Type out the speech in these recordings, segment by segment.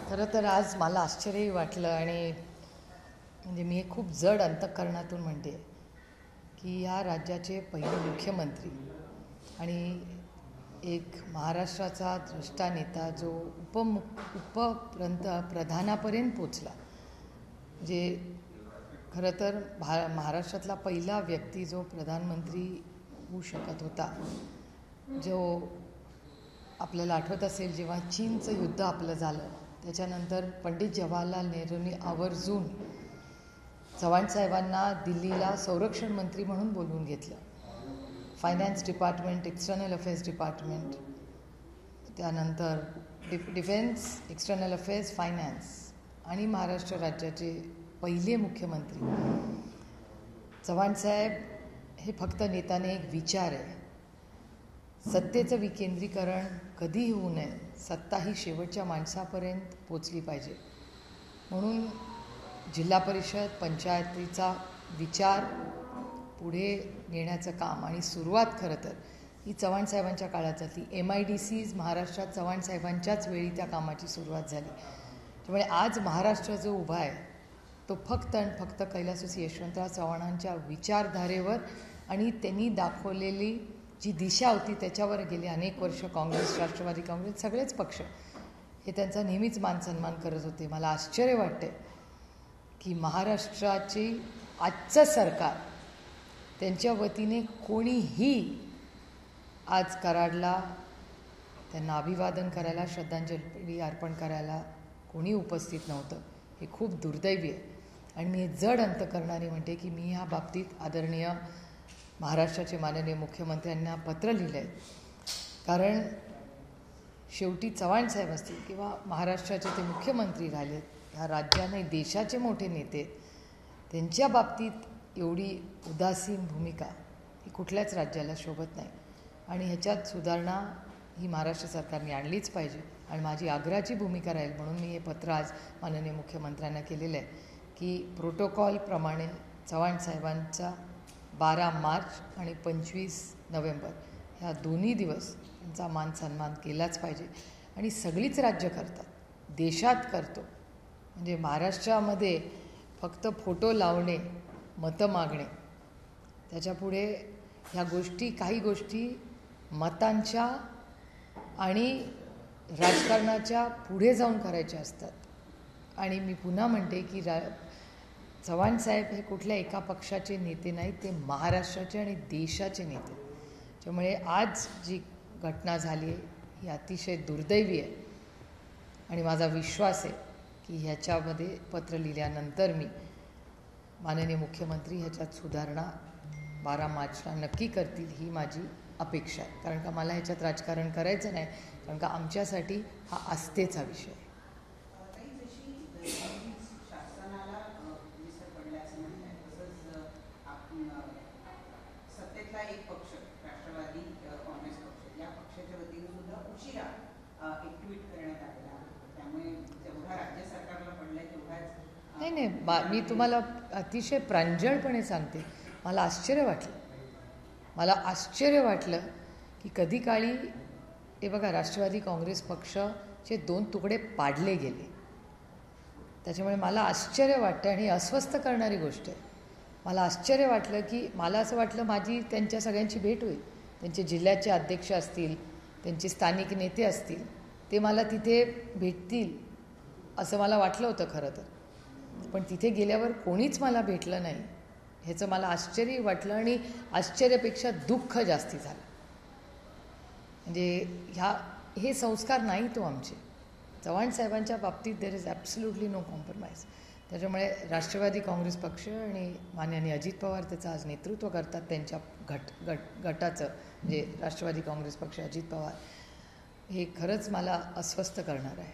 खरं तर आज मला आश्चर्यही वाटलं आणि म्हणजे मी हे खूप जड अंतःकरणातून म्हणते की या राज्याचे पहिले मुख्यमंत्री आणि एक महाराष्ट्राचा द्रष्टा नेता जो प्रधानापर्यंत पोचला, जे खरं तर महाराष्ट्रातला पहिला व्यक्ती जो प्रधानमंत्री होऊ शकत होता, जो आपल्याला आठवत असेल जेव्हा चीनचं युद्ध आपलं झालं त्याच्यानंतर पंडित जवाहरलाल नेहरूंनी आवर्जून चव्हाणसाहेबांना दिल्लीला संरक्षण मंत्री म्हणून बोलवून घेतलं. Finance department, external affairs department, त्यानंतर डिफेन्स, एक्सटर्नल अफेअर्स, फायनान्स आणि महाराष्ट्र राज्याचे पहिले मुख्यमंत्री चव्हाणसाहेब हे फक्त नेत्याने एक विचार आहे. सत्तेचं विकेंद्रीकरण कधीही होऊ नये, सत्ता ही शेवटच्या माणसापर्यंत पोचली पाहिजे म्हणून जिल्हा परिषद पंचायतीचा विचार पुढे नेण्याचं काम आणि सुरुवात खरं तर ही चव्हाणसाहेबांच्या काळात झाली. MIDCs महाराष्ट्रात चव्हाणसाहेबांच्याच वेळी त्या कामाची सुरुवात झाली. त्यामुळे आज महाराष्ट्र जो उभा आहे तो फक्त आणि फक्त कैलासवासी यशवंतराव चव्हाणांच्या विचारधारेवर आणि त्यांनी दाखवलेली जी दिशा होती त्याच्यावर गेली अनेक वर्ष काँग्रेस, राष्ट्रवादी काँग्रेस, सगळेच पक्ष हे त्यांचा नेहमीच मानसन्मान करत होते. मला आश्चर्य वाटते की महाराष्ट्राची आजचं सरकार त्यांच्या वतीने कोणीही आज कराडला त्यांना अभिवादन करायला, श्रद्धांजली अर्पण करायला कोणी उपस्थित नव्हतं. हे खूप दुर्दैवी आहे आणि मी जड अंतःकरणाने म्हणते की मी ह्या बाबतीत आदरणीय महाराष्ट्राचे माननीय मुख्यमंत्र्यांना पत्र लिहिलं आहे. कारण शेवटी चव्हाणसाहेब असतील किंवा महाराष्ट्राचे ते मुख्यमंत्री राहिलेत, ह्या राज्याने देशाचे मोठे नेते, त्यांच्या बाबतीत एवढी उदासीन भूमिका ही कुठल्याच राज्याला शोभत नाही आणि ह्याच्यात सुधारणा ही महाराष्ट्र सरकारने आणलीच पाहिजे. आणि माझी आग्रहाची भूमिका राहील म्हणून मी हे पत्र आज माननीय मुख्यमंत्र्यांना केलेलं आहे की प्रोटोकॉलप्रमाणे चव्हाणसाहेबांचा 12 मार्च आणि 25 नोव्हेंबर ह्या दोन्ही दिवस त्यांचा मान सन्मान केलाच पाहिजे. आणि सगळीच राज्य करतात, देशात करतो. म्हणजे महाराष्ट्रामध्ये फक्त फोटो लावणे, मतं मागणे, त्याच्यापुढे ह्या गोष्टी, काही गोष्टी मतांच्या आणि राजकारणाच्या पुढे जाऊन करायच्या असतात. आणि मी पुन्हा म्हणते की चव्हाणसाहेब हे कुठल्या एका पक्षाचे नेते नाहीत, ते महाराष्ट्राचे आणि देशाचे नेते. त्यामुळे आज जी घटना झाली आहे ही अतिशय दुर्दैवी आहे आणि माझा विश्वास आहे की ह्याच्यामध्ये पत्र लिहिल्यानंतर मी माननीय मुख्यमंत्री ह्याच्यात सुधारणा 12 मार्चला नक्की करतील ही माझी अपेक्षा आहे. कारण का मला ह्याच्यात राजकारण करायचं नाही, कारण का आमच्यासाठी हा आस्थेचा विषय आहे. एक पक्ष राष्ट्रवादी काँग्रेस पक्ष या पक्षाच्या वतीने सुद्धा उशिरा एक ट्विट करण्यात आलेला आहे. त्यामुळे जेवढा राज्य सरकारला पडलाय तेवढाच नाही, मी तुम्हाला अतिशय प्रांजळपणे सांगते, मला आश्चर्य वाटलं की कधी काळी हे बघा, राष्ट्रवादी काँग्रेस पक्षाचे 2 तुकडे पाडले गेले. त्याच्यामुळे मला आश्चर्य वाटतं आणि अस्वस्थ करणारी गोष्ट आहे. मला आश्चर्य वाटलं की मला असं वाटलं माझी त्यांच्या सगळ्यांची भेट होईल, त्यांचे जिल्ह्याचे अध्यक्ष असतील, त्यांचे स्थानिक नेते असतील, ते मला तिथे भेटतील असं मला वाटलं होतं खरं तर. पण तिथे गेल्यावर कोणीच मला भेटलं नाही, ह्याचं मला आश्चर्य वाटलं आणि आश्चर्यापेक्षा दुःख जास्ती झालं. म्हणजे हे संस्कार नाही तो आमचे. चव्हाणसाहेबांच्या बाबतीत there is absolutely no compromise. त्याच्यामुळे राष्ट्रवादी काँग्रेस पक्ष आणि माननीय अजित पवार त्याचं आज नेतृत्व करतात, त्यांच्या गटाचं म्हणजे राष्ट्रवादी काँग्रेस पक्ष, अजित पवार, हे खरंच मला अस्वस्थ करणार आहे.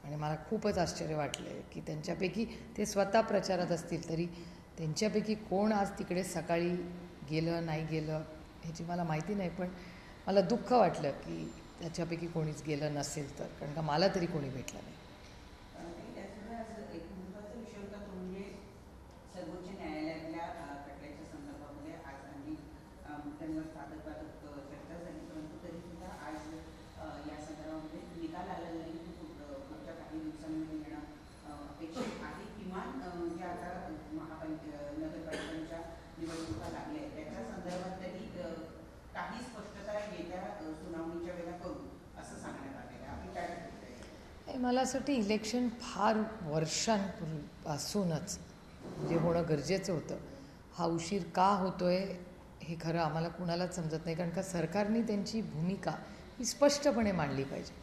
आणि मला खूपच आश्चर्य वाटलं आहे की त्यांच्यापैकी ते स्वतः प्रचारात असतील तरी त्यांच्यापैकी कोण आज तिकडे सकाळी गेलं नाही गेलं ह्याची मला माहिती नाही, पण मला दुःख वाटलं की त्याच्यापैकी कोणीच गेलं नसेल तर, कारण का मला तरी कोणी भेटलं नाही. सर्वोच्च न्यायालयातल्या खटल्याच्या संदर्भामध्ये आज आणि मुद्द्यांवर वादक चर्चा झाली, परंतु तरी सुद्धा आज या संदर्भामध्ये निकाल आलेला नाही. पुढच्या काही दिवसांमध्ये मला असं वाटतं इलेक्शन फार वर्षांपासूनच म्हणजे होणं गरजेचं होतं. हा उशीर का होतोय हे खरं आम्हाला कुणालाच समजत नाही, कारण का सरकारने त्यांची भूमिका ही स्पष्टपणे मांडली पाहिजे.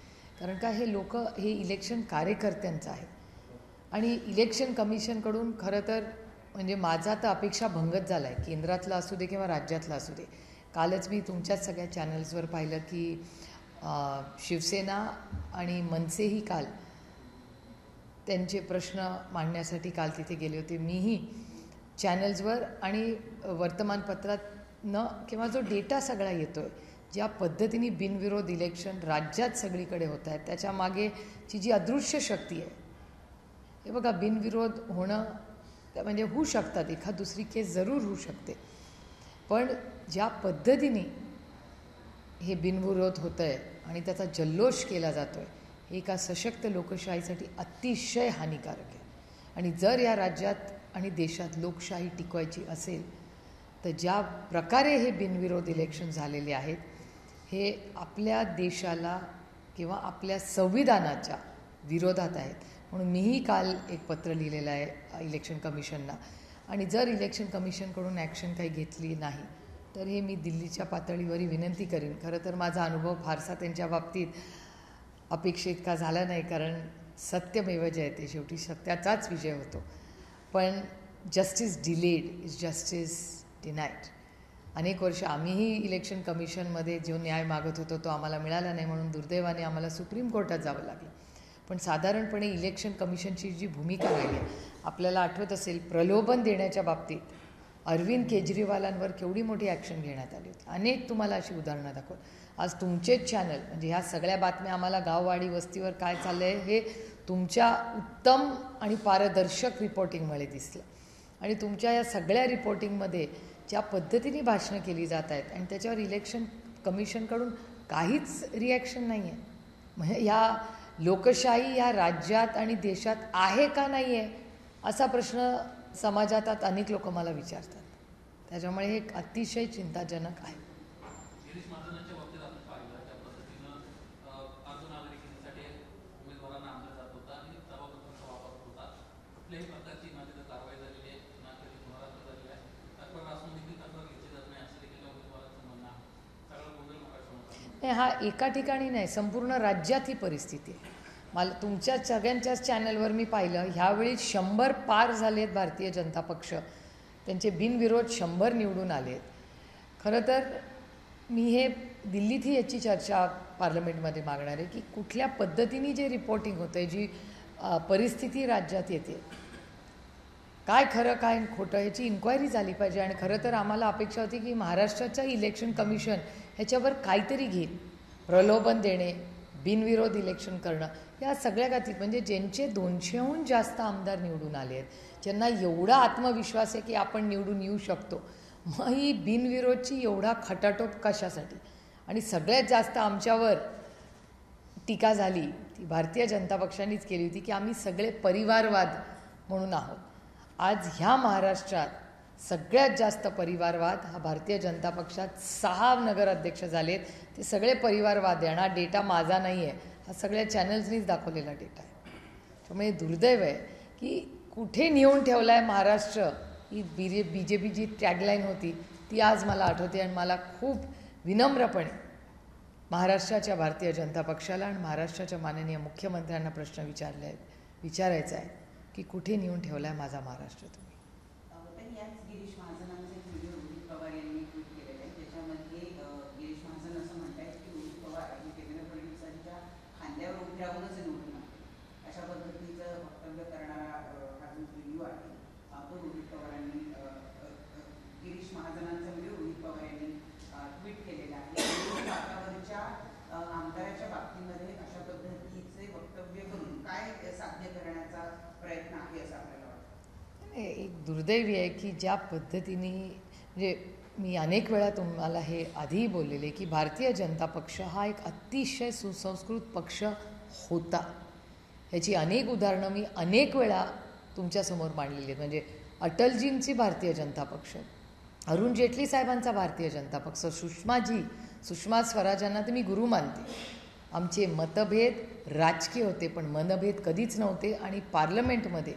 कारण का हे इलेक्शन कार्यकर्त्यांचं आहे आणि इलेक्शन कमिशनकडून खरं तर म्हणजे माझा तर अपेक्षा भंगच झाला आहे, केंद्रातला असू दे किंवा राज्यातला असू दे. कालच मी तुमच्याच सगळ्या चॅनल्सवर पाहिलं की शिवसेना आणि मनसेही काल त्यांचे प्रश्न मांडण्यासाठी काल तिथे गेले होते. मीही चॅनल्सवर आणि वर्तमानपत्रातनं किंवा जो डेटा सगळा येतो आहे, ज्या पद्धतीने बिनविरोध इलेक्शन राज्यात सगळीकडे होत आहेत, त्याच्यामागेची जी अदृश्य शक्ती आहे, हे बघा, बिनविरोध होणं म्हणजे होऊ शकतात, एखाद दुसरी केस जरूर होऊ शकते, पण ज्या पद्धतीने हे बिनविरोध होतं आहे आणि त्याचा जल्लोष केला जातो आहे, हे एका सशक्त लोकशाहीसाठी अतिशय हानिकारक आहे. आणि जर या राज्यात आणि देशात लोकशाही टिकवायची असेल तर ज्या प्रकारे हे बिनविरोध इलेक्शन झालेले आहेत, हे आपल्या देशाला किंवा आपल्या संविधानाच्या विरोधात आहेत. म्हणून मीही काल एक पत्र लिहिलेलं आहे इलेक्शन कमिशनला, आणि जर इलेक्शन कमिशनकडून ॲक्शन काही घेतली नाही तर हे मी दिल्लीच्या पातळीवरही विनंती करीन. खरं तर माझा अनुभव फारसा त्यांच्या बाबतीत अपेक्षित का झाला नाही, कारण सत्यमेव जयते, शेवटी सत्याचाच विजय होतो. पण justice delayed is justice denied. अनेक वर्ष आम्हीही इलेक्शन कमिशनमध्ये जो न्याय मागत होतो तो आम्हाला मिळाला नाही, म्हणून दुर्दैवाने आम्हाला सुप्रीम कोर्टात जावं लागलं. पण साधारणपणे इलेक्शन कमिशनची जी भूमिका राहिली आहे, आपल्याला आठवत असेल प्रलोभन देण्याच्या बाबतीत अरविंद केजरीवालांवर केवढी मोठी ॲक्शन घेण्यात आली होती. अनेक तुम्हाला अशी उदाहरणं दाखवत. आज तुमचेच चॅनल म्हणजे ह्या सगळ्या बातम्या आम्हाला गाववाडी वस्तीवर काय चाललं आहे हे तुमच्या उत्तम आणि पारदर्शक रिपोर्टिंगमुळे दिसलं. आणि तुमच्या या सगळ्या रिपोर्टिंगमध्ये ज्या पद्धतीने भाषणं केली जात आहेत आणि त्याच्यावर इलेक्शन कमिशनकडून काहीच रिॲक्शन नाही आहे. म्हणजे ह्या लोकशाही या राज्यात आणि देशात आहे का नाही आहे असा प्रश्न समाजात अनेक लोक मला विचारतात. त्याच्यामुळे हे एक अतिशय चिंताजनक आहे. हा एका ठिकाणी नाही, संपूर्ण राज्यात ही परिस्थिती आहे. मला तुमच्या सगळ्यांच्याच चॅनलवर मी पाहिलं, ह्यावेळी 100 पार झालेत भारतीय जनता पक्ष, त्यांचे बिनविरोध 100 निवडून आलेत. खरं तर मी हे दिल्लीतही याची चर्चा पार्लमेंटमध्ये मागणार आहे की कुठल्या पद्धतीने जे रिपोर्टिंग होतं आहे, जी परिस्थिती राज्यात येते, काय खरं काय खोटं ह्याची इन्क्वायरी झाली पाहिजे. आणि खरं तर आम्हाला अपेक्षा होती की महाराष्ट्राचं इलेक्शन कमिशन ह्याच्यावर काहीतरी घेईल. प्रलोभन देणे, बिनविरोध इलेक्शन करणं, या सगळ्या गातीत म्हणजे ज्यांचे 200हून जास्त आमदार निवडून आले आहेत, ज्यांना एवढा आत्मविश्वास आहे की आपण निवडून येऊ शकतो, मग ही बिनविरोधची एवढा खटाटोप कशासाठी. आणि सगळ्यात जास्त आमच्यावर टीका झाली ती भारतीय जनता पक्षानेच केली होती की आम्ही सगळे परिवारवाद म्हणून आहोत. आज ह्या महाराष्ट्रात सगळ्यात जास्त परिवारवाद हा भारतीय जनता पक्षात 6 नगराध्यक्ष झालेत, ते सगळे परिवारवाद आहे. हा डेटा माझा नाही आहे, हा सगळ्या चॅनल्सनीच दाखवलेला डेटा आहे. त्यामुळे दुर्दैव आहे की कुठे नेऊन ठेवला आहे महाराष्ट्र, ही BJPची टॅगलाईन होती ती आज मला आठवते. आणि मला खूप विनम्रपणे महाराष्ट्राच्या भारतीय जनता पक्षाला आणि महाराष्ट्राच्या माननीय मुख्यमंत्र्यांना प्रश्न विचारायचा आहे की कुठे नेऊन ठेवला आहे माझा महाराष्ट्र तुम्ही. याच गिरीश महाजनांचे व्हिडिओ रोहित पवार यांनी ट्विट केलेले आहे, ज्याच्यामध्ये गिरीश महाजन असं म्हणतात की रोहित पवार आणि देवेंद्र फडणवीसांच्या खांद्यावर उभे राहूनच निवडून आले, अशा पद्धतीचं वक्तव्य करणारा हा जो व्हिडिओ आहे तो रोहित पवारांनी गिरीश महाजनांचा व्हिडिओ रोहित पवार यांनी ट्विट केलेला आहे. वातावरणाच्या आमदाराच्या बाबतीमध्ये अशा पद्धतीचे वक्तव्य करून काय साध्य करण्याचा प्रयत्न आहे असं आपल्याला वाटतं? एक दुर्दैवी आहे की ज्या पद्धतीने म्हणजे मी अनेक वेळा तुम्हाला हे आधीही बोललेले की भारतीय जनता पक्ष हा एक अतिशय सुसंस्कृत पक्ष होता. ह्याची अनेक उदाहरणं मी अनेक वेळा तुमच्यासमोर मांडलेली आहेत. म्हणजे अटलजींची भारतीय जनता पक्ष, अरुण जेटली साहेबांचा भारतीय जनता पक्ष, सुषमा स्वराजांना तर मी गुरु मानते. आमचे मतभेद राजकीय होते, पण मनभेद कधीच नव्हते. आणि पार्लमेंटमध्ये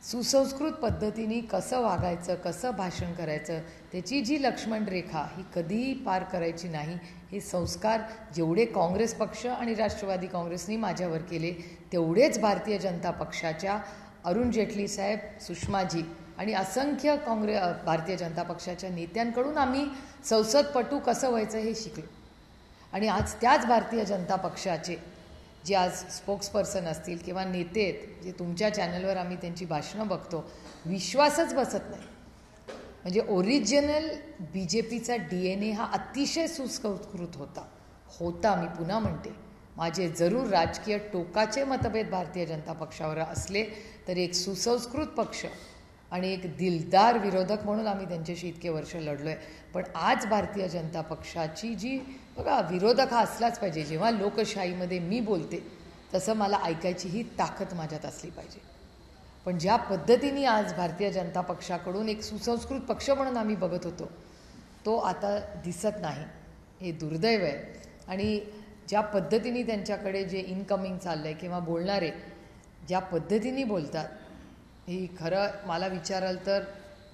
सुसंस्कृत पद्धतीने कसं वागायचं, कसं भाषण करायचं, त्याची जी लक्ष्मण रेखा ही कधीही पार करायची नाही, हे संस्कार जेवढे काँग्रेस पक्ष आणि राष्ट्रवादी काँग्रेसनी माझ्यावर केले, तेवढेच भारतीय जनता पक्षाच्या अरुण जेटली साहेब, सुषमाजी आणि असंख्य भारतीय जनता पक्षाच्या नेत्यांकडून आम्ही संसदपटू कसं व्हायचं हे शिकलो. आणि आज त्याच भारतीय जनता पक्षाचे जे आज स्पोक्सपर्सन असतील किंवा नेते आहेत, जे तुमच्या चॅनलवर आम्ही त्यांची भाषणं बघतो, विश्वासच बसत नाही. म्हणजे ओरिजिनल BJPचा DNA हा अतिशय सुसंस्कृत होता. मी पुन्हा म्हणते, माझे जरूर राजकीय टोकाचे मतभेद भारतीय जनता पक्षावर असले तरी एक सुसंस्कृत पक्ष आणि एक दिलदार विरोधक म्हणून आम्ही त्यांच्याशी इतके वर्ष लढलो आहे. पण आज भारतीय जनता पक्षाची जी बघा, विरोधक हा असलाच पाहिजे. जेव्हा लोकशाहीमध्ये मी बोलते तसं मला ऐकायची ही ताकद माझ्यात असली पाहिजे. पण ज्या पद्धतीने आज भारतीय जनता पक्षाकडून एक सुसंस्कृत पक्ष म्हणून आम्ही बघत होतो, तो आता दिसत नाही. हे दुर्दैव आहे. आणि ज्या पद्धतीने त्यांच्याकडे जे इनकमिंग चाललं आहे किंवा बोलणारे ज्या पद्धतीने बोलतात, ही खरं मला विचाराल तर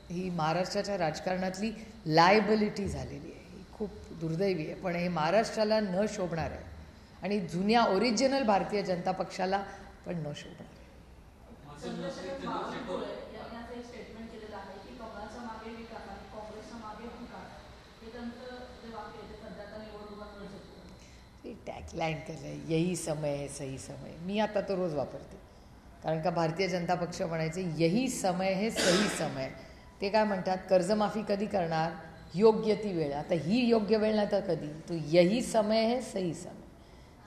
ही महाराष्ट्राच्या राजकारणातली लायबिलिटी झालेली आहे. ही खूप दुर्दैवी आहे. पण हे महाराष्ट्राला न शोभणार आहे आणि जुन्या ओरिजिनल भारतीय जनता पक्षाला पण न शोभणार आहे. टॅगलाईन केलं आहे, यही समय है सही समय. मी आता तो रोज वापरते. कारण का भारतीय जनता पक्ष म्हणायचे यही समय है सही समय. ते काय म्हणतात, कर्जमाफी कधी करणार, योग्य ती वेळ. आता ही योग्य वेळ नाही तर कधी, तो यही समय है सही समय.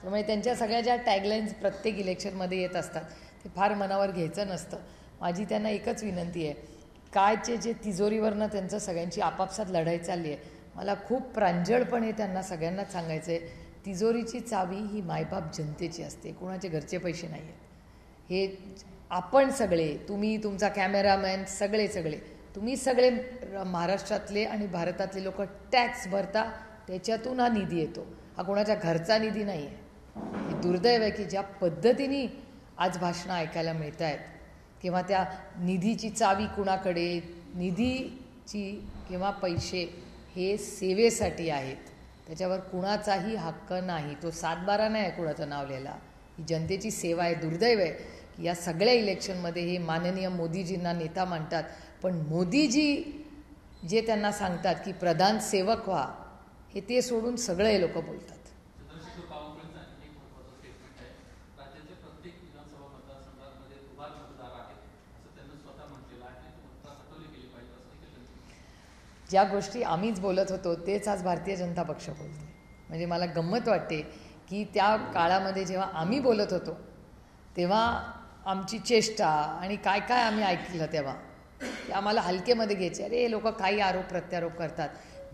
त्यामुळे त्यांच्या सगळ्या ज्या टॅगलाईन्स प्रत्येक इलेक्शनमध्ये येत असतात, ते फार मनावर घ्यायचं नसतं. माझी त्यांना एकच विनंती आहे, कायचे जे तिजोरीवरनं त्यांचं सगळ्यांची आपापसात लढाई चालली आहे, मला खूप प्रांजळपणे त्यांना सगळ्यांनाच सांगायचं आहे, तिजोरीची चावी ही मायबाप जनतेची असते, कोणाचे घरचे पैसे नाही आहेत. हे आपण सगळे, तुम्ही, तुमचा कॅमेरामॅन, सगळे तुम्ही सगळे महाराष्ट्रातले आणि भारतातले लोक टॅक्स भरता, त्याच्यातून हा निधी येतो. हा कोणाच्या घरचा निधी नाही आहे. हे दुर्दैव आहे की ज्या पद्धतीने आज भाषणं ऐकायला मिळत आहेत किंवा त्या निधीची चावी कुणाकडे, निधीची किंवा पैसे हे सेवेसाठी आहेत, त्याच्यावर कुणाचाही हक्क नाही. तो 7-12 नाही आहे कुणाचं नाव लिहिला. ही जनतेची सेवा आहे. दुर्दैव आहे की या सगळ्या इलेक्शनमध्ये हे माननीय मोदीजींना नेता मानतात, पण मोदीजी जे त्यांना सांगतात की प्रधान सेवक व्हा, हे ते सोडून सगळे लोक बोलतात. ज्या गोष्टी आम्हीच बोलत होतो तेच आज भारतीय जनता पक्ष बोलते. म्हणजे मला गंमत वाटते की त्या काळामध्ये जेव्हा आम्ही बोलत होतो तेव्हा आमची चेष्टा आणि काय काय आम्ही ऐकलं तेव्हा ते आम्हाला हलकेमध्ये घ्यायचे. अरे हे लोक काही आरोप प्रत्यारोप करतात.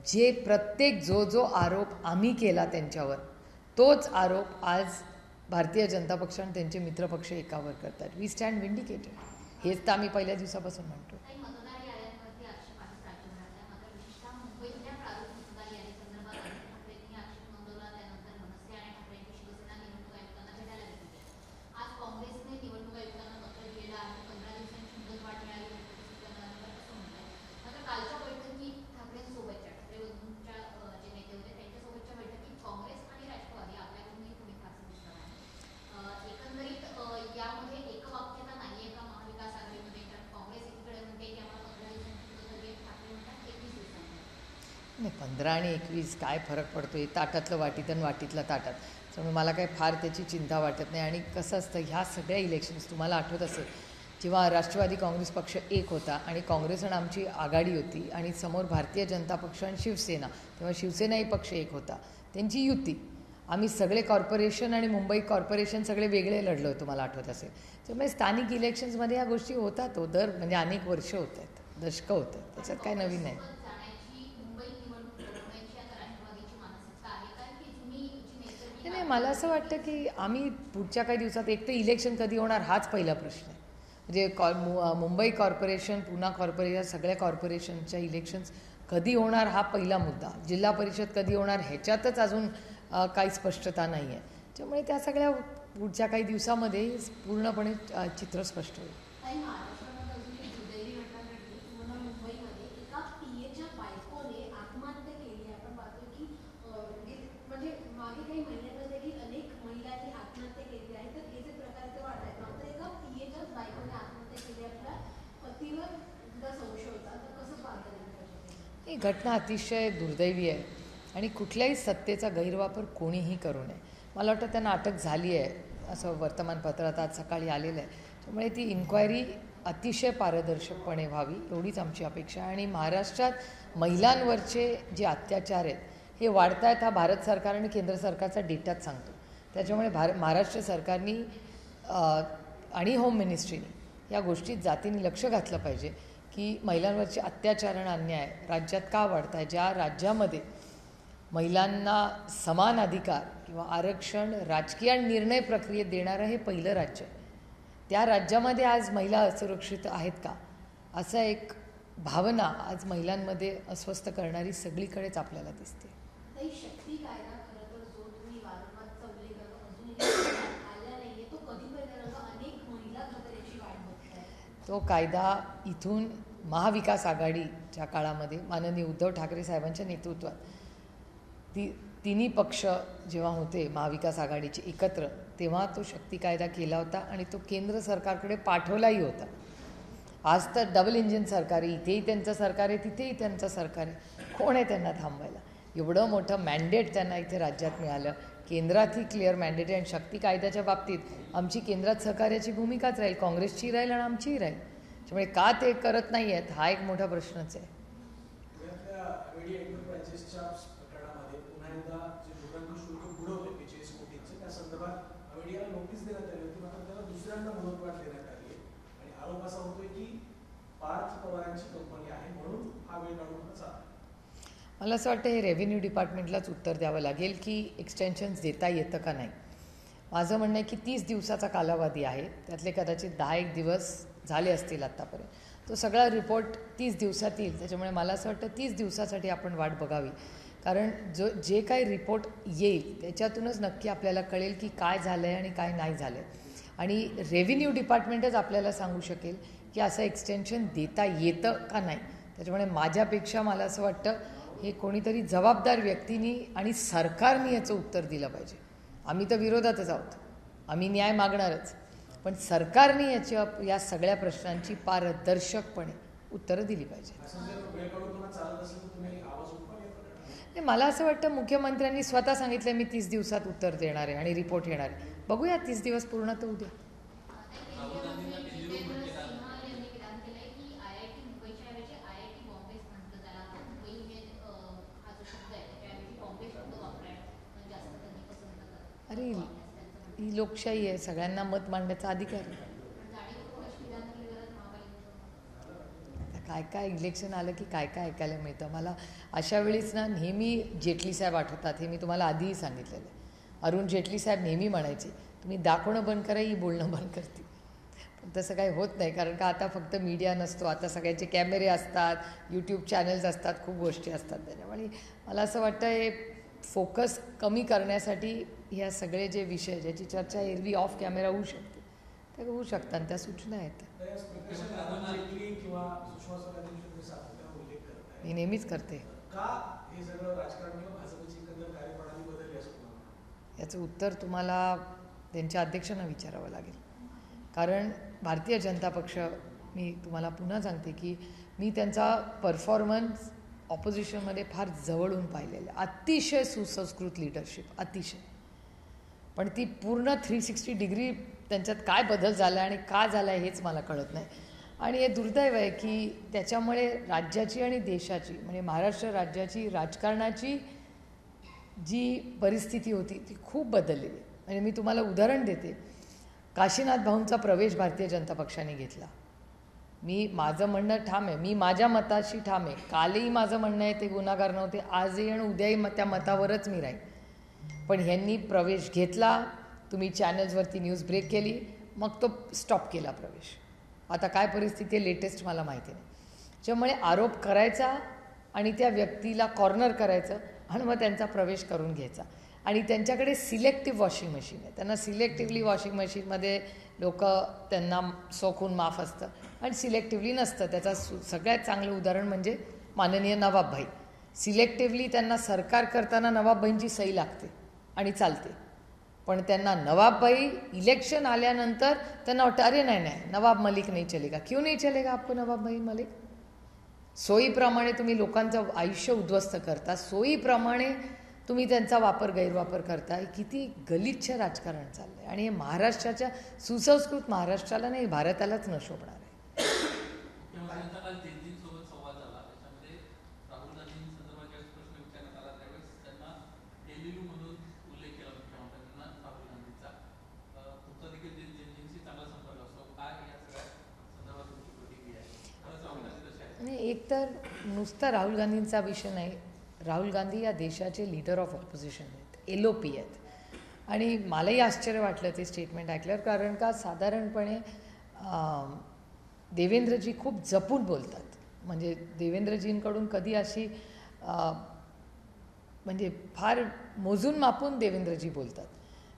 जे प्रत्येक जो आरोप आम्ही केला त्यांच्यावर, तोच आरोप आज भारतीय जनता पक्ष आणि त्यांचे मित्रपक्ष एकावर करतात. We stand vindicated. हेच तर आम्ही पहिल्या दिवसापासून म्हणतो. नाही, 15 आणि 21 काय फरक पडतो आहे, ताटातलं वाटीत आणि वाटीतलं ताटात. त्यामुळे मला काही फार त्याची चिंता वाटत नाही. आणि कसं असतं, ह्या सगळ्या इलेक्शन्स तुम्हाला आठवत असेल, जेव्हा राष्ट्रवादी काँग्रेस पक्ष एक होता आणि काँग्रेस आणि आमची आघाडी होती आणि समोर भारतीय जनता पक्ष आणि शिवसेना, तेव्हा शिवसेनाही पक्ष एक होता, त्यांची युती. आम्ही सगळे कॉर्पोरेशन आणि मुंबई कॉर्पोरेशन सगळे वेगळे लढलो होतो, मला आठवत असेल. त्यामुळे स्थानिक इलेक्शन्समध्ये ह्या गोष्टी होतात. म्हणजे अनेक वर्ष होत आहेत, दशकं होत आहेत, त्याच्यात काय नवीन नाही. नाही, मला असं वाटतं की आम्ही पुढच्या काही दिवसात, एक तर इलेक्शन कधी होणार हाच पहिला प्रश्न आहे. म्हणजे मुंबई कॉर्पोरेशन, पुणा कॉर्पोरेशन, सगळ्या कॉर्पोरेशनच्या इलेक्शन्स कधी होणार हा पहिला मुद्दा. जिल्हा परिषद कधी होणार ह्याच्यातच अजून काही स्पष्टता नाही आहे. त्यामुळे त्या सगळ्या पुढच्या काही दिवसामध्ये पूर्णपणे चित्र स्पष्ट होईल. काही महाराष्ट्रामध्ये अजून एक दुर्दैवी घटना घडली. तुम्हाला मुंबईमध्ये एका पीएच्या बायकोने आत्महत्या केली. आपण पाहतो की म्हणजे मागे काही महिन्यांमध्ये देखील अनेक महिलांनी आत्महत्या केली आहे. तर हे जे प्रकार ते वाढत आहेत. मात्र एका पीएच्याच बायकोने आत्महत्या केली. आपल्या पतीवर सुद्धा संशय होता. तर कसं पाहता येईल? ही घटना अतिशय दुर्दैवी आहे आणि कुठल्याही सत्तेचा गैरवापर कोणीही करू नये. मला वाटतं त्यांना अटक झाली आहे असं वर्तमानपत्रात आज सकाळी आलेलं आहे. त्यामुळे ती इन्क्वायरी अतिशय पारदर्शकपणे व्हावी एवढीच आमची अपेक्षा आहे. आणि महाराष्ट्रात महिलांवरचे जे अत्याचार आहेत हे वाढत आहेत हा भारत सरकार आणि केंद्र सरकारचा डेटाच सांगतो. त्याच्यामुळे महाराष्ट्र सरकारनी आणि होम मिनिस्ट्रीने या गोष्टीत जातीने लक्ष घातलं पाहिजे की महिलांवरचे अत्याचार आणि अन्याय राज्यात का वाढत आहे. ज्या राज्यामध्ये महिलांना समान अधिकार किंवा आरक्षण राजकीय आणि निर्णय प्रक्रियेत देणारं हे पहिलं राज्य आहे. त्या राज्यामध्ये आज महिला असुरक्षित आहेत का असं एक भावना आज महिलांमध्ये अस्वस्थ करणारी सगळीकडेच आपल्याला दिसते. शक्ती कायदा खरं तर जो तुम्ही वारंवार उल्लेख अजूनही आला नाहीये तो कधीपर्यंत अनेक महिला खरं याची वाट बघतायत. तो कायदा इथून महाविकास आघाडीच्या काळामध्ये माननीय उद्धव ठाकरे साहेबांच्या नेतृत्वात तिन्ही पक्ष जेव्हा होते महाविकास आघाडीचे एकत्र तेव्हा तो शक्ती कायदा केला होता आणि तो केंद्र सरकारकडे पाठवलाही होता. आज तर डबल इंजिन सरकार आहे. इथेही त्यांचं सरकार आहे तिथेही त्यांचं सरकार आहे. कोण आहे त्यांना थांबवायला. एवढं मोठं मॅन्डेट त्यांना इथे राज्यात मिळालं. केंद्रातही क्लिअर मॅन्डेट आहे आणि शक्ती कायद्याच्या बाबतीत आमची केंद्रात सहकार्याची भूमिकाच राहील. काँग्रेसची राहील आणि आमचीही राहील. त्यामुळे का ते करत नाही आहेत हा एक मोठा प्रश्नच आहे. मला असं वाटतं हे रेव्हेन्यू डिपार्टमेंटलाच उत्तर द्यावं लागेल की एक्सटेन्शन्स देता येतं का नाही. माझं म्हणणं आहे की 30 दिवसाचा कालावधी आहे. त्यातले कदाचित 10-1 दिवस झाले असतील आत्तापर्यंत. तो सगळा रिपोर्ट 30 दिवसात येईल. त्याच्यामुळे मला असं वाटतं 30 दिवसासाठी आपण वाट बघावी. कारण जे काही रिपोर्ट येईल त्याच्यातूनच नक्की आपल्याला कळेल की काय झालं आहे आणि काय नाही झालं आहे. आणि रेव्हेन्यू डिपार्टमेंटच आपल्याला सांगू शकेल की असं एक्सटेन्शन देता येतं का नाही. त्याच्यामुळे माझ्यापेक्षा मला असं वाटतं हे कोणीतरी जबाबदार व्यक्तींनी आणि सरकारने याचं उत्तर दिलं पाहिजे. आम्ही तर विरोधातच आहोत. आम्ही न्याय मागणारच. पण सरकारने या सगळ्या प्रश्नांची पारदर्शकपणे उत्तरं दिली पाहिजे. मला असं वाटतं मुख्यमंत्र्यांनी स्वतः सांगितलं मी 30 दिवसात उत्तर देणार आहे आणि रिपोर्ट येणार आहे. बघूया 30 दिवस पूर्ण तर उद्या. अरे ही लोकशाही आहे. सगळ्यांना मत मांडण्याचा अधिकार आहे. काय काय इलेक्शन आलं की काय काय ऐकायला मिळतं. मला अशा वेळीच ना नेहमी जेटली साहेब आठवतात. हे मी तुम्हाला आधीही सांगितलेलं आहे. अरुण जेटली साहेब नेहमी म्हणायचे तुम्ही दाखवणं बंद करा ही बोलणं बंद करते. पण तसं काही होत नाही. कारण का आता फक्त मीडिया नसतो. आता सगळ्यांचे कॅमेरे असतात, यूट्यूब चॅनल्स असतात, खूप गोष्टी असतात. त्याच्यामुळे मला असं वाटतं हे फोकस कमी करण्यासाठी ह्या सगळे जे विषय ज्याची चर्चा एरवी ऑफ कॅमेरा होऊ शकते त्या होऊ शकतात. त्या सूचना आहेत. मी नेहमीच करते. याचं उत्तर तुम्हाला त्यांच्या अध्यक्षांना विचारावं लागेल. कारण भारतीय जनता पक्ष मी तुम्हाला पुन्हा सांगते की मी त्यांचा परफॉर्मन्स ऑपोजिशनमध्ये फार जवळून पाहिलेलं आहे. अतिशय सुसंस्कृत लिडरशिप अतिशय. पण ती पूर्ण 360 डिग्री त्यांच्यात काय बदल झाला आणि का झाला हेच मला कळत नाही. आणि हे दुर्दैव आहे की त्याच्यामुळे राज्याची आणि देशाची म्हणजे महाराष्ट्र राज्याची राजकारणाची जी परिस्थिती होती ती खूप बदललेली आहे. म्हणजे मी तुम्हाला उदाहरण देते. काशीनाथ भाऊंचा प्रवेश भारतीय जनता पक्षाने घेतला. माझं म्हणणं ठाम आहे. मी माझ्या मताशी ठाम आहे. कालही माझं म्हणणं आहे ते गुन्हेगार नव्हते. आजही आणि उद्याही त्या मतावरच मी राहीन. पण ह्यांनी प्रवेश घेतला. तुम्ही चॅनल्सवरती न्यूज ब्रेक केली. मग तो स्टॉप केला प्रवेश. आता काय परिस्थिती आहे लेटेस्ट मला माहिती नाही. त्यामुळे आरोप करायचा आणि त्या व्यक्तीला कॉर्नर करायचं आणि मग त्यांचा प्रवेश करून घ्यायचा. आणि त्यांच्याकडे सिलेक्टिव्ह वॉशिंग मशीन आहे. त्यांना सिलेक्टिव्हली वॉशिंग मशीनमध्ये लोक त्यांना सोखून माफ असतं आणि सिलेक्टिव्हली नसतं. त्याचा सगळ्यात चांगलं उदाहरण म्हणजे माननीय नवाबभाई. सिलेक्टिव्हली त्यांना सरकार करताना नवाबभाईंची सही लागते आणि चालते, पण त्यांना नवाबभाई इलेक्शन आल्यानंतर त्यांना वाटतं अरे नाही नाही नवाब मलिक नाही चलेगा. क्यों नहीं चलेगा आपको नवाब भाई मलिक? सोयीप्रमाणे तुम्ही लोकांचं आयुष्य उद्ध्वस्त करता, सोयीप्रमाणे तुम्ही त्यांचा गैरवापर करताय. किती गलिच्छ राजकारण चाललंय आणि हे महाराष्ट्राच्या सुसंस्कृत महाराष्ट्राला नाही भारतालाच न शोभणार आहे. एक तर नुसता राहुल गांधींचा विषय नाही. राहुल गांधी या देशाचे लीडर ऑफ ऑपोजिशन आहेत, LOP आहेत. आणि मलाही आश्चर्य वाटलं ते स्टेटमेंट ऐकल्यावर, कारण का साधारणपणे देवेंद्रजी खूप जपून बोलतात. म्हणजे देवेंद्रजींकडून कधी अशी म्हणजे फार मोजून मापून देवेंद्रजी बोलतात.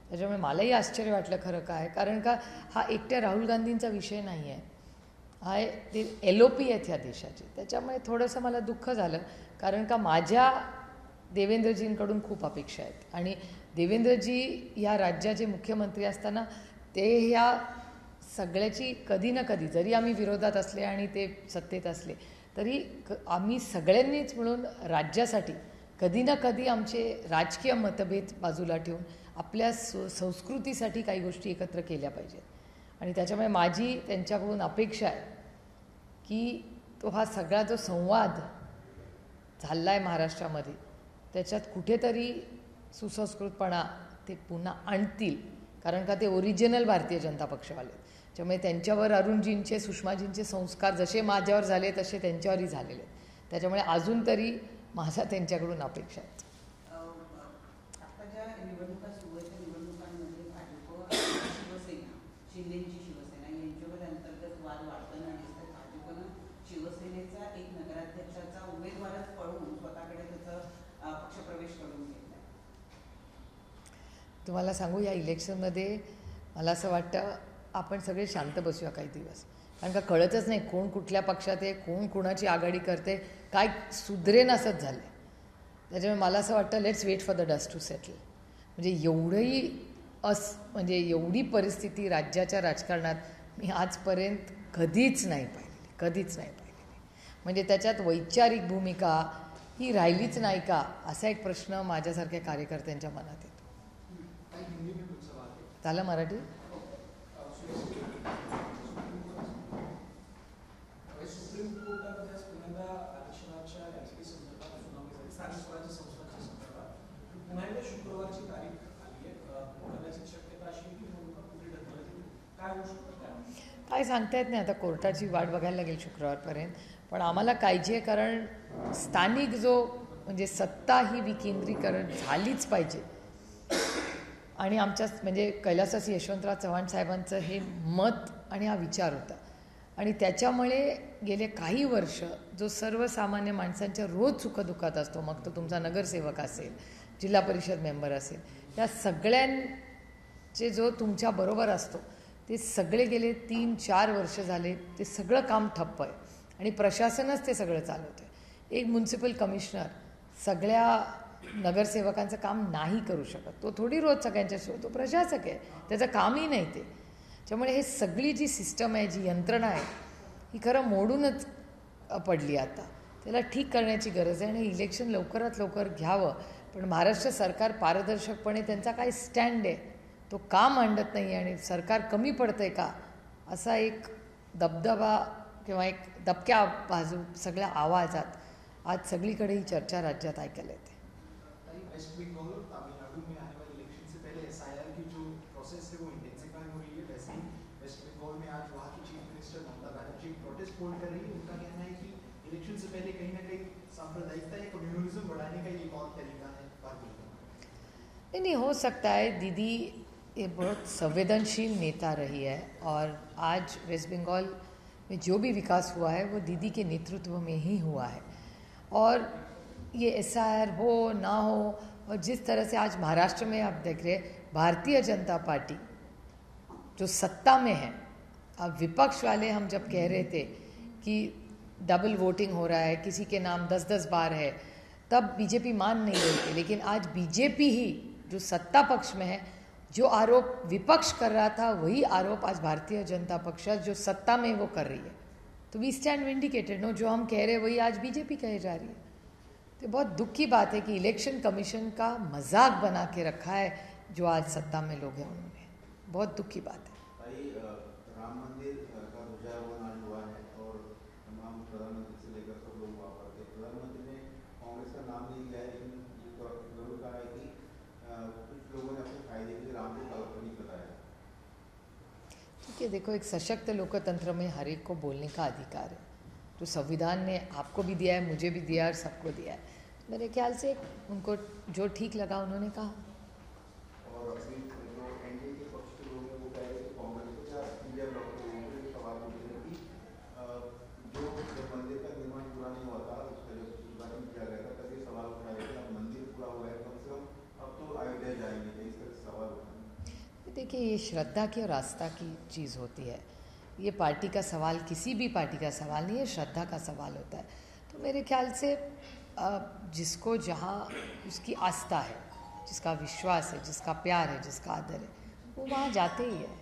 त्याच्यामुळे मलाही आश्चर्य वाटलं खरं काय, कारण का हा एकट्या राहुल गांधींचा विषय नाही आहे, हा ते LOP आहेत ह्या देशाचे. त्याच्यामुळे थोडंसं मला दुःख झालं, कारण का माझ्या देवेंद्रजींकडून खूप अपेक्षा आहेत आणि देवेंद्रजी या राज्याचे मुख्यमंत्री असताना ते ह्या सगळ्याची कधी ना कधी, जरी आम्ही विरोधात असले आणि ते सत्तेत असले तरी आम्ही सगळ्यांनीच मिळून राज्यासाठी कधी ना कधी आमचे राजकीय मतभेद बाजूला ठेवून आपल्या संस्कृतीसाठी काही गोष्टी एकत्र केल्या पाहिजेत. आणि त्याच्यामुळे माझी त्यांच्याकडून अपेक्षा आहे की तो हा सगळा जो संवाद झाला आहे महाराष्ट्रामध्ये त्याच्यात कुठेतरी सुसंस्कृतपणा ते पुन्हा आणतील, कारण का ते ओरिजिनल भारतीय जनता पक्षवाले. त्यामुळे त्यांच्यावर अरुणजींचे सुषमाजींचे संस्कार जसे माझ्यावर झाले तसे त्यांच्यावरही झालेले आहेत. त्याच्यामुळे अजून तरी माझा त्यांच्याकडून अपेक्षा आहेत. आता ज्या निवडणुका सुरू आहेत त्या निवडणुकांमध्ये भाजप शिवसेना, शिंदेची शिवसेना यांच्यामध्ये अंतर्गत वाद वाढताना दिसतात. भाजपनं शिवसेनेचा एक नगराध्यक्षाचा उमेदवारच पळवून स्वतःकडे त्याचा पक्षप्रवेश करून घेतला. तुम्हाला सांगू, या इलेक्शनमध्ये मला असं वाटतं आपण सगळे शांत बसूया काही दिवस, कारण का कळतच नाही कोण कुठल्या पक्षात आहे, कोण कुणाची आघाडी करते, काय सुधरेन असंच झालं आहे. त्याच्यामुळे मला असं वाटतं let's wait for the dust to settle. म्हणजे म्हणजे एवढी परिस्थिती राज्याच्या राजकारणात मी आजपर्यंत कधीच नाही पाहिलेली. म्हणजे त्याच्यात वैचारिक भूमिका ही राहिलीच नाही का, असा एक प्रश्न माझ्यासारख्या कार्यकर्त्यांच्या मनात येतो. झालं मराठी? सुप्रीम कोर्टामध्ये आज पुण्याला आरक्षणाच्या याचिकेसंदर्भात सुनावणी झाली, स्थानिक स्वराज्य संस्थांच्या संदर्भात. पुण्याला शुक्रवारची तारीख आली आहे, कदाचित शक्यता अशी की कुठे ढकलली, काय होऊ शकतं? काय सांगता येत नाही. आता कोर्टाची वाट बघायला लागेल शुक्रवारपर्यंत. पण आम्हाला काळजी आहे, कारण स्थानिक जो म्हणजे सत्ता ही विकेंद्रीकरण झालीच पाहिजे. आणि आमच्या म्हणजे कैलासवासी यशवंतराव चव्हाण साहेबांचं हे मत आणि हा विचार होता. आणि त्याच्यामुळे गेले काही वर्ष जो सर्वसामान्य माणसांच्या रोज सुखदुःखात असतो, मग तो तुमचा नगरसेवक असेल, जिल्हा परिषद मेंबर असेल, या सगळ्यांचे जो तुमच्याबरोबर असतो ते सगळे गेले 3-4 वर्ष झाले ते सगळं काम ठप्प आहे आणि प्रशासनच ते सगळं चालवतं आहे. एक म्युन्सिपल कमिशनर सगळ्या नगरसेवकांचं काम नाही करू शकत. तो थोडी रोज सगळ्यांच्या तो प्रशासक आहे, त्याचं कामही नाही ते. त्यामुळे हे सगळी जी सिस्टम आहे, जी यंत्रणा आहे, ही खरं मोडूनच पडली. आता त्याला ठीक करण्याची गरज आहे आणि इलेक्शन लवकरात लवकर घ्यावं. पण महाराष्ट्र सरकार पारदर्शकपणे त्यांचा काय स्टँड आहे तो का मांडत नाही आणि सरकार कमी पडतं आहे का, असा एक दबदबा किंवा एक दबक्या बाजू सगळ्या आवाजात आज सगळीकडे ही चर्चा राज्यात ऐकायला येते. वेस्ट बंगाल और तमिलनाडु में आने वाले इलेक्शन से पहले SIR की जो प्रोसेस है वो इंटेंसिफाई हो रही है. वैसे ही वेस्ट बंगाल में आज वहाँ की chief minister Mamata Banerjee protest hold कर रही है. उनका कहना है कि इलेक्शन से पहले कहीं ना कहीं सांप्रदायिकता या कम्युनलिज्म बढ़ाने का ये और तरीका है. नहीं हो सकता है. दीदी ये बहुत संवेदनशील नेता रही है और आज वेस्ट बंगाल में जो भी विकास हुआ है वो दीदी के नेतृत्व में ही हुआ है. और ये SIR हो ना हो और जिस तरह से आज महाराष्ट्र में आप देख रहे हैं, भारतीय जनता पार्टी जो सत्ता में है, अब विपक्ष वाले हम जब कह रहे थे कि डबल वोटिंग हो रहा है, किसी के नाम 10-10 बार है, तब बीजेपी मान नहीं रही थी। लेकिन आज बीजेपी ही जो सत्ता पक्ष में है, जो आरोप विपक्ष कर रहा था वही आरोप आज भारतीय जनता पक्ष जो सत्ता में वो कर रही है। तो वी स्टैंड विंडिकेटेड नो, जो हम कह रहे हैं वही आज बीजेपी कहे जा रही है। तो बहुत दुख की बात है कि इलेक्शन कमीशन का मजाक बना के रखा है जो आज सत्ता में लोग हैं उन्होंने। बहुत दुख की बात है। राम मंदिर का ध्वजारोहण आज हुआ है और तमाम प्रधानमंत्री से लेकर सब लोग वहाँ पर थे। प्रधानमंत्री ने कांग्रेस का नाम नहीं लिया है, लेकिन जरूर कहा है कि कुछ लोगों ने अपने फायदे के लिए राम को काल्पनिक बताया। ठीक है, देखो, एक सशक्त लोकतंत्र में हर एक को बोलने का अधिकार है, जो संविधान ने आपको भी दिया है, मुझे भी दिया है और सबको दिया है। मेरे ख्याल से उनको जो ठीक लगा उन्होंने कहा। और अभी जो एनडीए के पक्ष के लोग हैं वो कह रहे हैं कि कांग्रेस को क्या इंडिया ब्लॉक के लोगों को सवाल उठ रहे हैं कि जो जब मंदिर का निर्माण पूरा नहीं हुआ था, उसका जब उद्घाटन किया गया था तब ये सवाल उठाया गया, अब मंदिर पूरा हुआ है, कम से कम अब तो अयोध्या जाएंगे, इस तरह से सवाल उठाए। देखिए, ये श्रद्धा की और आस्था की चीज़ होती है। ये पार्टी का सवाल, किसी भी पार्टी का सवाल नहीं है, श्रद्धा का सवाल होता है। तो मेरे ख्याल से जिसको जहाँ उसकी आस्था है, जिसका विश्वास है, जिसका प्यार है, जिसका आदर है, वो वहाँ जाते ही है।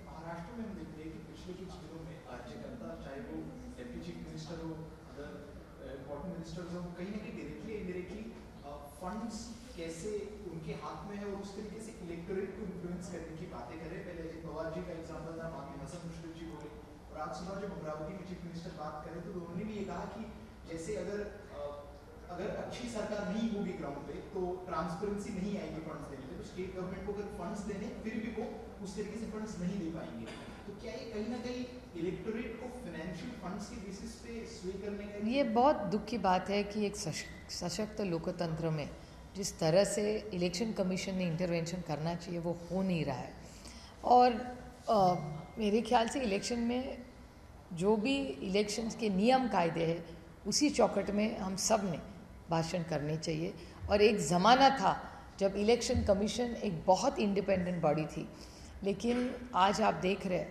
महाराष्ट्र में हम देख रहे हैं कि पिछले कुछ दिनों में राज्यकर्ता, चाहे वो डेप्यूटी चीफ मिनिस्टर हो, अदर इम्पोर्टेंट मिनिस्टर्स हो, कहीं ना कहीं डायरेक्टली इनडायरेक्टली फंड्स कैसे उनके हाथ में है और उस तरीके से इलेक्टोरेट को इन्फ्लुएंस करने की बातें करें। पहले अजित पवार जी का एग्जाम्पल था, बाद में हसन मुश्रिफ जी बोले, और आज सुबह जब अमरावती में चीफ मिनिस्टर बात करें तो उन्होंने भी ये कहा कि जैसे अगर अच्छी सरकार नहीं होगी ग्राउंड पे तो ट्रांसपेरेंसी नहीं आएगी फंड्स देने में, तो स्टेट गवर्नमेंट को अगर फंड्स देने फिर भी वो उस तरीके से फंड्स नहीं दे पाएंगे। तो क्या ये कहीं ना कहीं इलेक्टोरेट को फाइनेंशियल फंड्स के बेसिस पे स्वे करने का, ये बहुत दुख की बात है कि एक सशक्त लोकतंत्र में जिस तरह से इलेक्शन कमीशन ने इंटरवेंशन करना चाहिए वो हो नहीं रहा है। और मेरे ख्याल से इलेक्शन में जो भी इलेक्शंस के नियम कायदे हैं उसी चौखट में हम सब ने भाषण करने चाहिए। और एक ज़माना था जब इलेक्शन कमीशन एक बहुत इंडिपेंडेंट बॉडी थी, लेकिन आज आप देख रहे हैं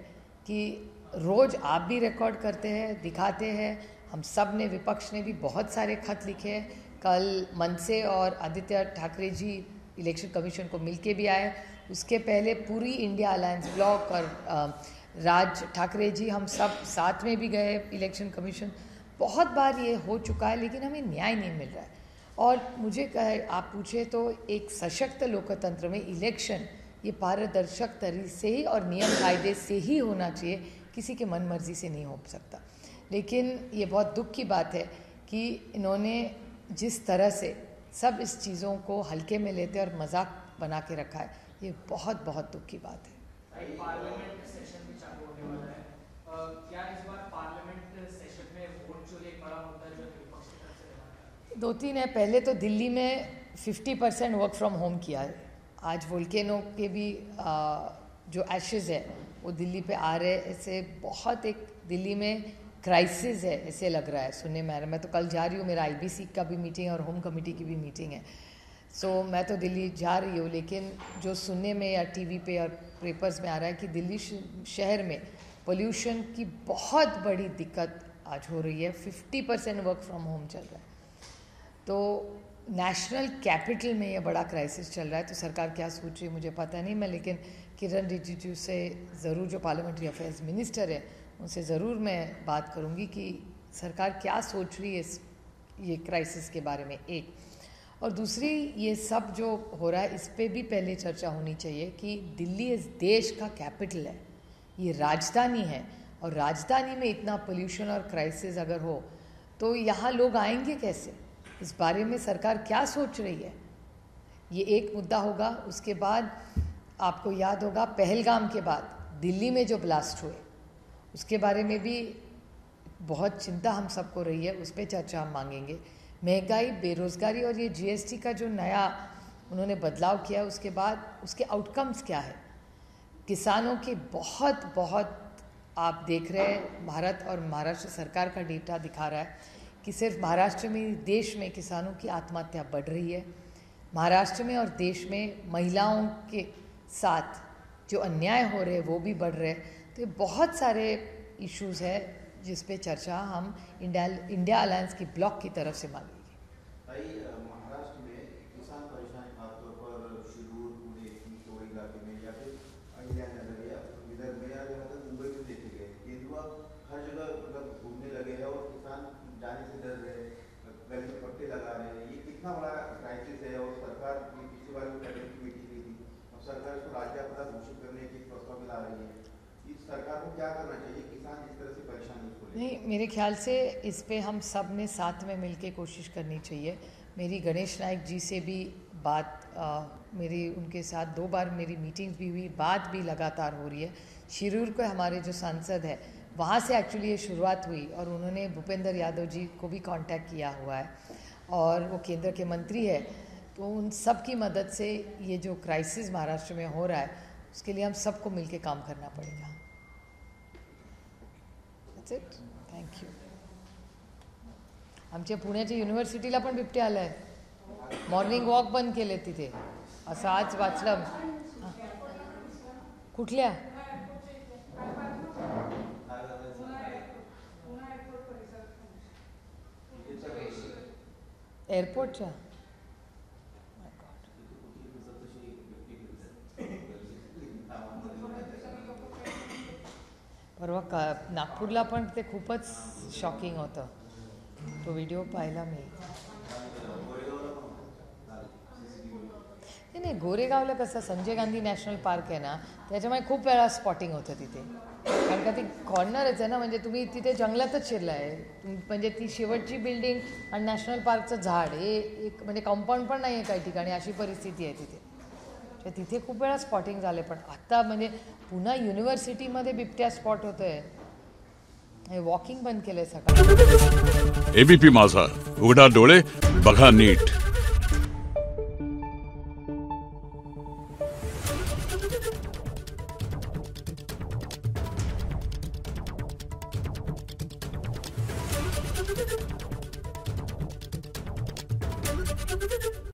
कि रोज़ आप भी रिकॉर्ड करते हैं, दिखाते हैं, हम सब ने, विपक्ष ने भी बहुत सारे खत लिखे हैं। कल मनसे और आदित्य ठाकरे जी इलेक्शन कमीशन को मिलके भी आए, उसके पहले पूरी इंडिया अलायंस ब्लॉक और राज ठाकरे जी, हम सब साथ में भी गए इलेक्शन कमीशन। बहुत बार ये हो चुका है लेकिन हमें न्याय नहीं मिल रहा है। और मुझे आप पूछे तो एक सशक्त लोकतंत्र में इलेक्शन ये पारदर्शक तरीके से ही और नियम कायदे से ही होना चाहिए, किसी के मन मर्जी से नहीं हो सकता। लेकिन ये बहुत दुख की बात है कि इन्होंने जिस तरह से सब इस चीज़ों को हल्के में लेते और मजाक बना के रखा है, ये बहुत बहुत दुख की बात है। पार्लियामेंट सेशन भी चालू होने वाला है, क्या इस बार पार्लियामेंट सेशन में वोट चोरी एक बड़ा मुद्दा जो विपक्ष की तरफ से रहा है? 2-3 है। पहले तो दिल्ली में 50% वर्क फ्रॉम होम किया है। आज वोल्केनो के भी जो एशेज़ है वो दिल्ली पे आ रहे, ऐसे बहुत एक दिल्ली में क्राइसिस है ऐसे लग रहा है, सुनने में आ रहा है। मैं तो कल जा रही हूँ, मेरा IBC का भी मीटिंग है और होम कमेटी की भी मीटिंग है, सो मैं तो दिल्ली जा रही हूँ। लेकिन जो सुनने में या टीवी पे और पेपर्स में आ रहा है कि दिल्ली शहर में पोल्यूशन की बहुत बड़ी दिक्कत आज हो रही है, 50% वर्क फ्रॉम होम चल रहा है। तो नेशनल कैपिटल में ये बड़ा क्राइसिस चल रहा है, तो सरकार क्या सोच रही है मुझे पता नहीं। मैं लेकिन किरण रिजिजू से ज़रूर, जो पार्लियामेंट्री अफेयर्स मिनिस्टर है, उनसे ज़रूर मैं बात करूंगी कि सरकार क्या सोच रही है ये क्राइसिस के बारे में, एक। और दूसरी, ये सब जो हो रहा है इस पे भी पहले चर्चा होनी चाहिए कि दिल्ली इस देश का कैपिटल है, ये राजधानी है, और राजधानी में इतना पोल्यूशन और क्राइसिस अगर हो तो यहाँ लोग आएंगे कैसे? इस बारे में सरकार क्या सोच रही है, ये एक मुद्दा होगा। उसके बाद आपको याद होगा पहलगाम के बाद दिल्ली में जो ब्लास्ट हुए उसके बारे में भी बहुत चिंता हम सबको रही है, उस पर चर्चा हम मांगेंगे। महंगाई, बेरोज़गारी और ये GST का जो नया उन्होंने बदलाव किया, उसके बाद उसके आउटकम्स क्या है। किसानों के बहुत आप देख रहे हैं, भारत और महाराष्ट्र सरकार का डेटा दिखा रहा है कि सिर्फ महाराष्ट्र में, देश में किसानों की आत्महत्या बढ़ रही है। महाराष्ट्र में और देश में महिलाओं के साथ जो अन्याय हो रहे हैं वो भी बढ़ रहे हैं। तो ये बहुत सारे इश्यूज़ है जिस पे चर्चा हम इंडिया अलायंस की ब्लॉक की तरफ से मांगेंगे। भाई महाराष्ट्र में किसान परेशान खासतौर पर शिरूर, पुणे, चिंचवड इलाके में या फिर अहिल्यानगर या विदर्भ में या मुंबई में देखे गए। केंदुआ हर जगह मतलब घूमने लगे हैं और किसान जाने से डर रहे हैं, गले में पट्टे लगा रहे हैं। ये कितना बड़ा क्राइसिस है और सरकार पिछली बार कैबिनेट की मीटिंग हुई थी, अब सरकार इसको राज्य आपदा घोषित करने की प्रस्ताव ला रही है। इस सरकार को क्या करना चाहिए? किसान जिस तरह से परेशान है उसको नहीं, मेरे ख्याल से इस पे हम सब ने साथ में मिलके कोशिश करनी चाहिए। मेरी गणेश नायक जी से भी मेरी उनके साथ 2 बार मेरी मीटिंग्स भी हुई, बात भी लगातार हो रही है। शिरूर के हमारे जो सांसद है वहाँ से एक्चुअली ये शुरुआत हुई और उन्होंने भूपेंद्र यादव जी को भी कांटेक्ट किया हुआ है और वो केंद्र के मंत्री है। तो उन सब की मदद से ये जो क्राइसिस महाराष्ट्र में हो रहा है उसके लिए हम सबको मिलके काम करना पड़ेगा। That's it. Thank you. आमच्या पुण्याच्या युनिव्हर्सिटीला पण बिबटे आलाय, मॉर्निंग वॉक बंद केले तिथे, असं आज वाचलं। कुठल्या एअरपोर्टच्या? परवा नागपूरला पण ते खूपच शॉकिंग होतं, तो व्हिडिओ पाहिला मी। नाही, गोरेगावला कसं संजय गांधी नॅशनल पार्क आहे ना, त्याच्यामुळे खूप वेळा स्पॉटिंग होतं तिथे, कारण का ती कॉर्नरच आहे ना, म्हणजे तुम्ही तिथे जंगलातच शिरला आहे, म्हणजे ती शेवटची बिल्डिंग आणि नॅशनल पार्कचं झाड हे एक म्हणजे कंपाऊंड पण नाही आहे काही ठिकाणी, अशी परिस्थिती आहे तिथे। तर तिथे खूप वेळा स्पॉटिंग झाले, पण आता म्हणजे पुन्हा युनिव्हर्सिटीमध्ये बिबट्या स्पॉट होतोय, वॉकिंग बंद केलंय सकाळी। एबीपी माझा, उघडा डोळे बघा नीट। Thank you.